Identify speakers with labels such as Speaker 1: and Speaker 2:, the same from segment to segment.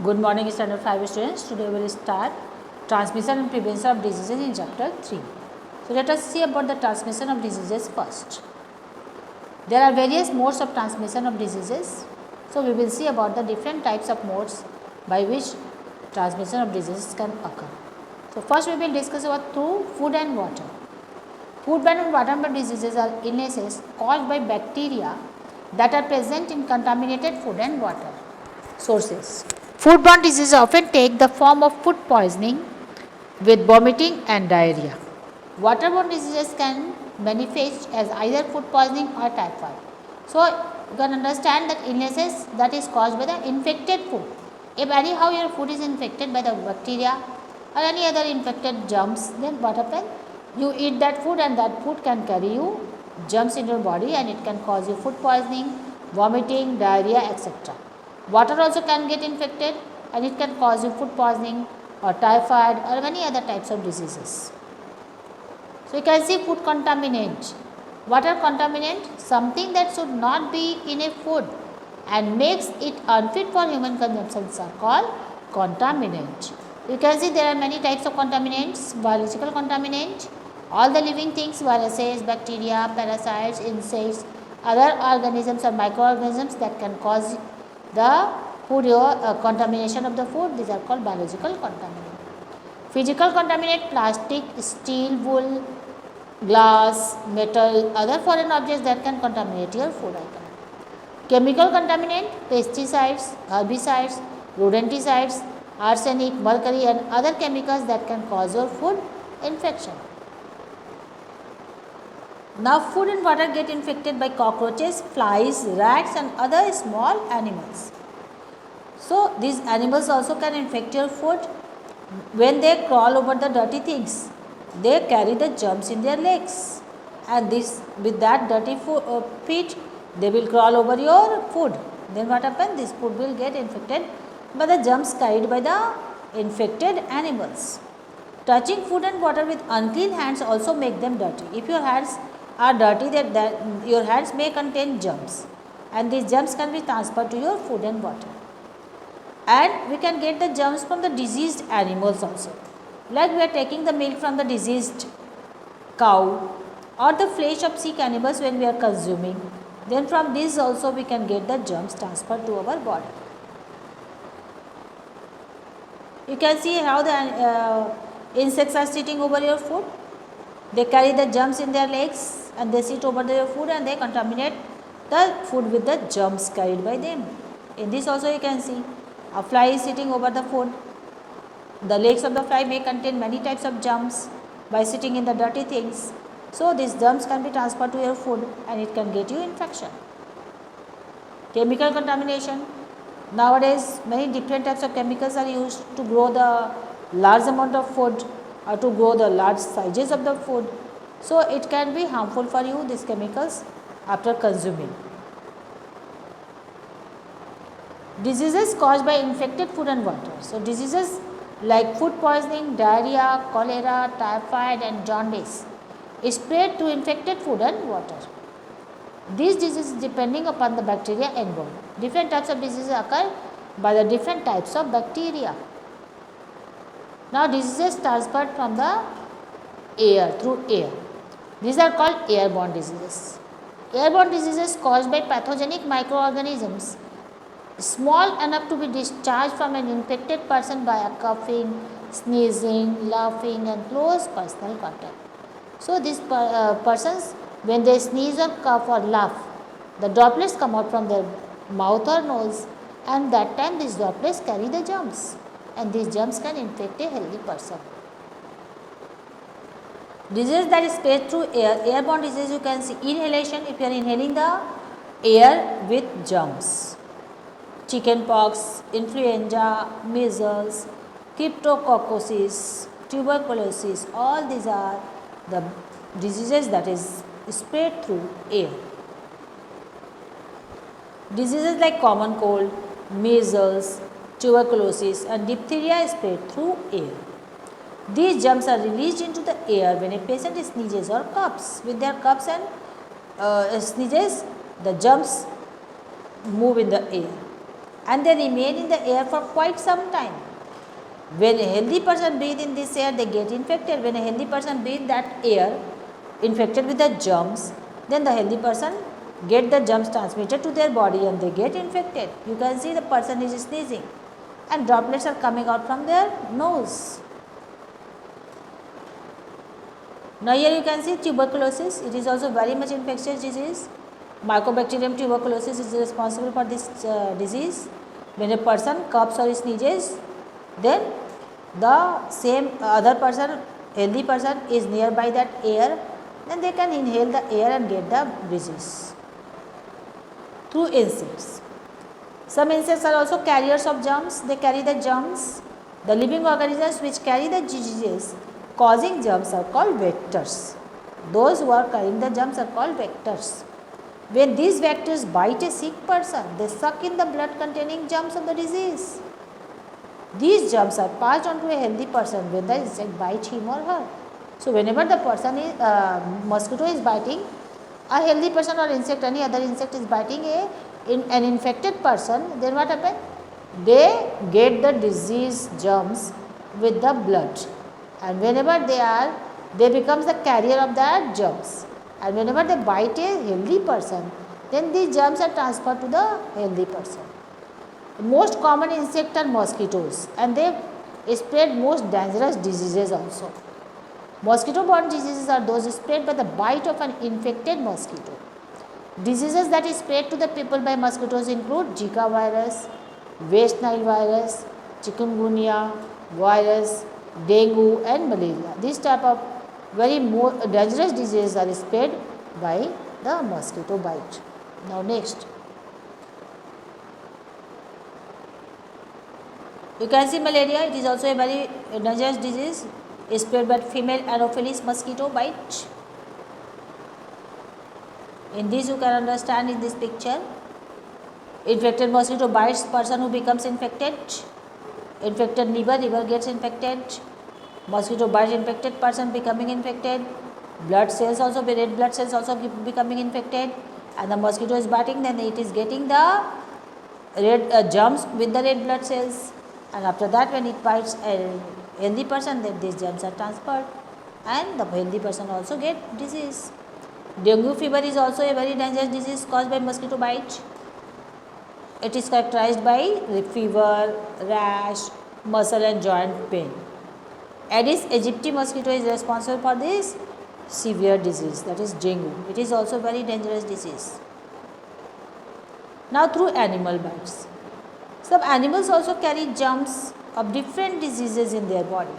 Speaker 1: Good morning, Standard 5 students. Today we will start transmission and prevention of diseases in chapter 3. So, let us see about the transmission of diseases first. There are various modes of transmission of diseases. So, we will see about the different types of modes by which transmission of diseases can occur. So, first we will discuss about through food and water. Foodborne and waterborne diseases are illnesses caused by bacteria that are present in contaminated food and water sources. Foodborne diseases often take the form of food poisoning with vomiting and diarrhea. Waterborne diseases can manifest as either food poisoning or typhoid. So, you can understand that illnesses that is caused by the infected food. If anyhow your food is infected by the bacteria or any other infected germs, then what happens? You eat that food and that food can carry you germs in your body and it can cause you food poisoning, vomiting, diarrhea, etc. Water also can get infected and it can cause you food poisoning or typhoid or many other types of diseases. So, you can see food contaminant. What are contaminant? Something that should not be in a food and makes it unfit for human consumption are called contaminant. You can see there are many types of contaminants. Biological contaminant, all the living things, viruses, bacteria, parasites, insects, other organisms or microorganisms that can cause the food contamination of the food, these are called biological contaminant. Physical contaminant, plastic, steel, wool, glass, metal, other foreign objects that can contaminate your food item. Chemical contaminant, pesticides, herbicides, rodenticides, arsenic, mercury and other chemicals that can cause your food infection. Now, food and water get infected by cockroaches, flies, rats and other small animals. So, these animals also can infect your food when they crawl over the dirty things. They carry the germs in their legs and this with that dirty feet they will crawl over your food. Then what happens? This food will get infected by the germs carried by the infected animals. Touching food and water with unclean hands also make them dirty. If your hands are dirty, that your hands may contain germs and these germs can be transferred to your food and water. And we can get the germs from the diseased animals also. Like we are taking the milk from the diseased cow or the flesh of sick animals when we are consuming. Then from this also we can get the germs transferred to our body. You can see how the insects are sitting over your food. They carry the germs in their legs and they sit over your food and they contaminate the food with the germs carried by them. In this also you can see a fly is sitting over the food. The legs of the fly may contain many types of germs by sitting in the dirty things. So, these germs can be transferred to your food and it can get you infection. Chemical contamination. Nowadays, many different types of chemicals are used to grow the large amount of food or to grow the large sizes of the food. So, it can be harmful for you, these chemicals, after consuming. Diseases caused by infected food and water. So, diseases like food poisoning, diarrhea, cholera, typhoid and jaundice is spread through infected food and water. These diseases depending upon the bacteria involved. Different types of diseases occur by the different types of bacteria. Now, diseases transferred from the air through air. These are called airborne diseases. Airborne diseases caused by pathogenic microorganisms small enough to be discharged from an infected person by a coughing, sneezing, laughing and close personal contact. So, these persons when they sneeze or cough or laugh, the droplets come out from their mouth or nose and that time these droplets carry the germs and these germs can infect a healthy person. Disease that is spread through air, airborne disease you can see inhalation if you are inhaling the air with germs. Chickenpox, influenza, measles, cryptococcosis, tuberculosis, all these are the diseases that is spread through air. Diseases like common cold, measles, tuberculosis and diphtheria spread through air. These germs are released into the air when a patient sneezes or coughs. With their coughs and sneezes, the germs move in the air. and they remain in the air for quite some time. When a healthy person breathe in this air, they get infected. When a healthy person breathe that air infected with the germs, then the healthy person get the germs transmitted to their body and they get infected. You can see the person is sneezing and droplets are coming out from their nose. Now here you can see tuberculosis. It is also very much infectious disease. Mycobacterium tuberculosis is responsible for this disease. When a person coughs or sneezes, then the same other person, healthy person is nearby that air, then they can inhale the air and get the disease through insects. Some insects are also carriers of germs. They carry the germs. The living organisms which carry the diseases causing germs are called vectors. Those who are carrying the germs are called vectors. When these vectors bite a sick person, they suck in the blood containing germs of the disease. These germs are passed on to a healthy person when the insect bites him or her. So whenever the person is mosquito is biting, a healthy person or insect, any other insect is biting an infected person, then what happens? They get the disease germs with the blood, and whenever they becomes the carrier of that germs, and whenever they bite a healthy person, then these germs are transferred to the healthy person. Most common insect are mosquitoes, and they spread most dangerous diseases also. Mosquito-borne diseases are those spread by the bite of an infected mosquito. Diseases that is spread to the people by mosquitoes include Zika virus, West Nile virus, chikungunya virus, dengue and malaria. These type of very more dangerous diseases are spread by the mosquito bite. Now next, you can see malaria. It is also a very dangerous disease spread by female Anopheles mosquito bite. In this you can understand in this picture. Infected mosquito bites person who becomes infected. Infected liver gets infected. Mosquito bites infected person becoming infected. Blood cells also, red blood cells also becoming infected, and the mosquito is biting, then it is getting the red germs with the red blood cells, and after that when it bites a healthy person, then these germs are transferred and the healthy person also get disease. Dengue fever is also a very dangerous disease caused by mosquito bite. It is characterized by fever, rash, muscle and joint pain. Aedes aegypti mosquito is responsible for this severe disease, that is dengue. It is also very dangerous disease. Now through animal bites. Some animals also carry germs of different diseases in their body.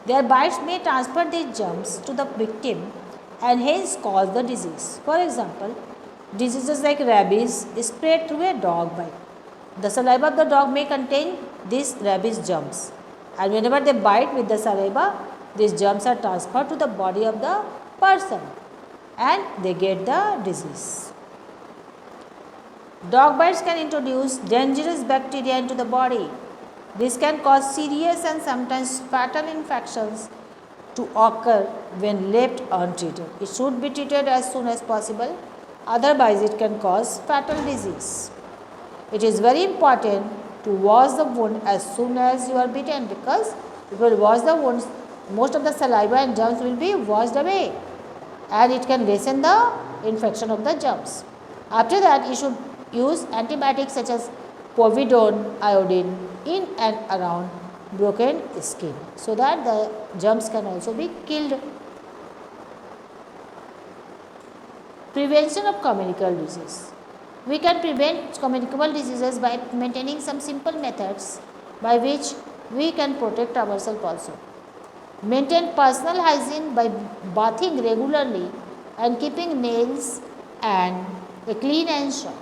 Speaker 1: Their bites may transfer these germs to the victim and hence cause the disease. For example, diseases like rabies is spread through a dog bite. The saliva of the dog may contain these rabies germs, and whenever they bite with the saliva, these germs are transferred to the body of the person and they get the disease. Dog bites can introduce dangerous bacteria into the body. This can cause serious and sometimes fatal infections to occur when left untreated. It should be treated as soon as possible, otherwise it can cause fatal disease. It is very important to wash the wound as soon as you are bitten, because if you will wash the wounds, most of the saliva and germs will be washed away and it can lessen the infection of the germs. After that, you should use antibiotics such as povidone iodine in and around broken skin so that the germs can also be killed. Prevention of communicable disease. We can prevent communicable diseases by maintaining some simple methods by which we can protect ourselves also. Maintain personal hygiene by bathing regularly and keeping nails and clean and sharp.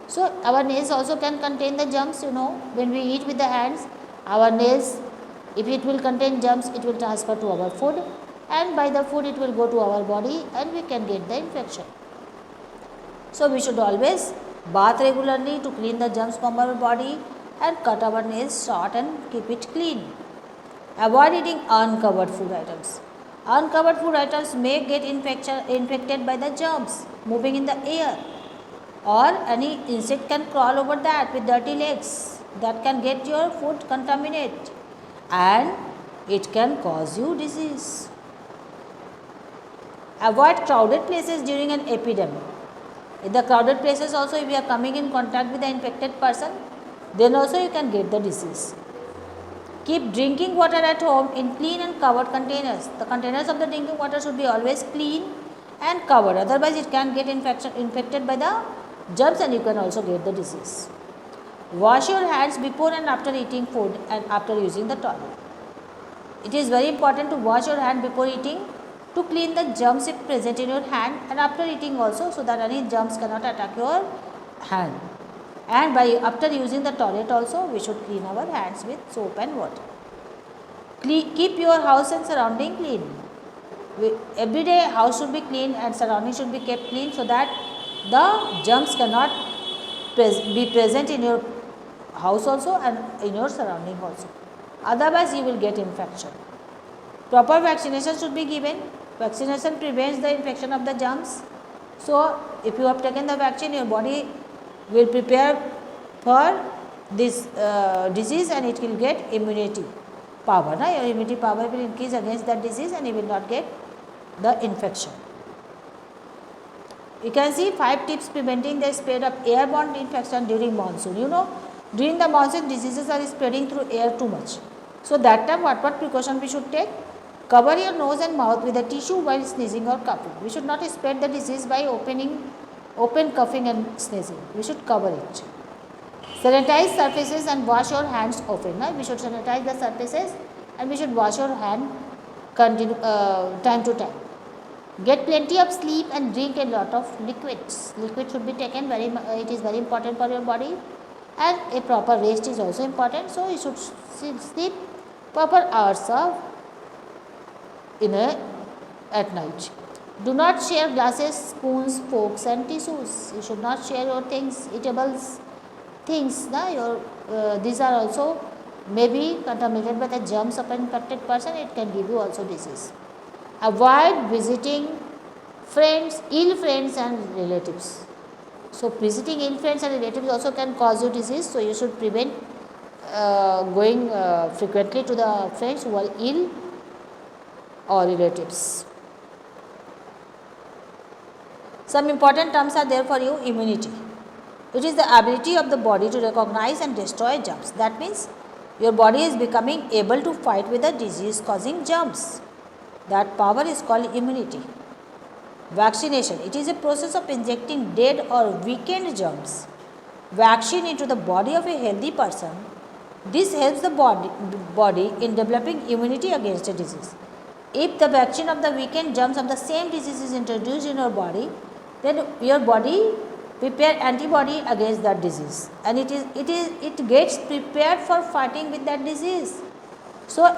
Speaker 1: So our nails also can contain the germs, when we eat with the hands, our nails, if it will contain germs, it will transfer to our food, and by the food it will go to our body and we can get the infection. So we should always bath regularly to clean the germs from our body and cut our nails short and keep it clean. Avoid eating uncovered food items. Uncovered food items may get infected by the germs moving in the air. or any insect can crawl over that with dirty legs, that can get your food contaminated and it can cause you disease. Avoid crowded places during an epidemic. In the crowded places also, if you are coming in contact with the infected person, then also you can get the disease. Keep drinking water at home in clean and covered containers. The containers of the drinking water should be always clean and covered, otherwise it can get infected by the germs and you can also get the disease. Wash your hands before and after eating food and after using the toilet. It is very important to wash your hand before eating to clean the germs if present in your hand, and after eating also, so that any germs cannot attack your hand. And by after using the toilet also, we should clean our hands with soap and water. Keep your house and surrounding clean. Every day house should be clean and surrounding should be kept clean, so that the germs cannot be present in your house also and in your surrounding also. Otherwise you will get infection. Proper vaccination should be given. Vaccination prevents the infection of the germs. So if you have taken the vaccine, your body will prepare for this disease and it will get immunity power. Your immunity power will increase against that disease and you will not get the infection. You can see 5 tips preventing the spread of airborne infection during monsoon. You know, during the monsoon diseases are spreading through air too much. So that time what precaution we should take? Cover your nose and mouth with a tissue while sneezing or coughing. We should not spread the disease by open coughing and sneezing. We should cover it. Sanitize surfaces and wash your hands often. We should sanitize the surfaces and we should wash your hand time to time. Get plenty of sleep and drink a lot of liquids. Liquid should be taken, it is very important for your body, and a proper rest is also important. So you should sleep proper hours at night. Do not share glasses, spoons, forks and tissues. You should not share your things, eatables things. These are also maybe contaminated by the germs of an infected person. It can give you also disease. Avoid visiting ill friends and relatives. So visiting ill friends and relatives also can cause you disease. So you should prevent going frequently to the friends who are ill or relatives. Some important terms are there for you. Immunity. It is the ability of the body to recognize and destroy germs. That means your body is becoming able to fight with the disease causing germs. That power is called immunity. Vaccination. It is a process of injecting dead or weakened germs vaccine into the body of a healthy person. This helps the body in developing immunity against a disease. If the vaccine of the weakened germs of the same disease is introduced in your body, then your body prepare antibody against that disease, and it gets prepared for fighting with that disease. So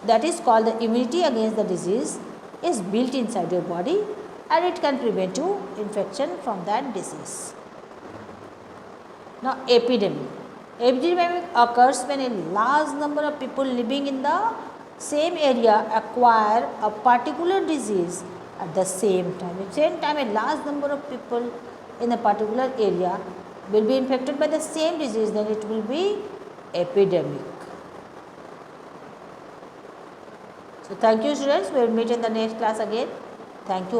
Speaker 1: that is called the immunity against the disease is built inside your body, and it can prevent you infection from that disease. Now epidemic. Epidemic occurs when a large number of people living in the same area acquire a particular disease at the same time. At the same time, a large number of people in a particular area will be infected by the same disease, then it will be epidemic. So thank you students, we will meet in the next class again. Thank you.